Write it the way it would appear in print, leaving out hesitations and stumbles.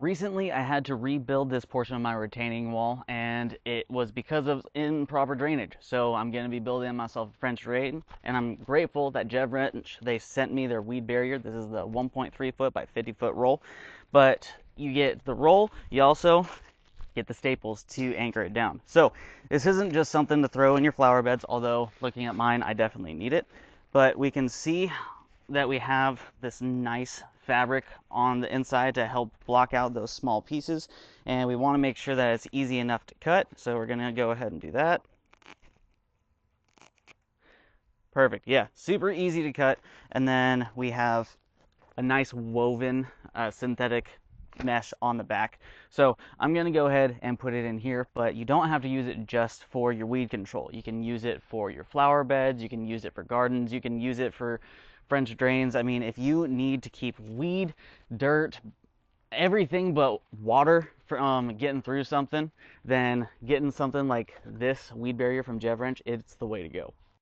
Recently, I had to rebuild this portion of my retaining wall, and it was because of improper drainage. So I'm going to be building myself a French drain, and I'm grateful that Jevrench, they sent me their weed barrier. This is the 1.3 foot by 50 foot roll, but you get the roll, you also get the staples to anchor it down. So this isn't just something to throw in your flower beds, although looking at mine, I definitely need it. But we can see that we have this nice fabric on the inside to help block out those small pieces, and we want to make sure that it's easy enough to cut, so we're going to go ahead and do that. Perfect. Yeah, super easy to cut. And then we have a nice woven synthetic mesh on the back. So I'm going to go ahead and put it in here, but you don't have to use it just for your weed control. You can use it for your flower beds, you can use it for gardens, you can use it for French drains. I mean, if you need to keep weed, dirt, everything but water from getting through something, then getting something like this weed barrier from Jevrench, it's the way to go.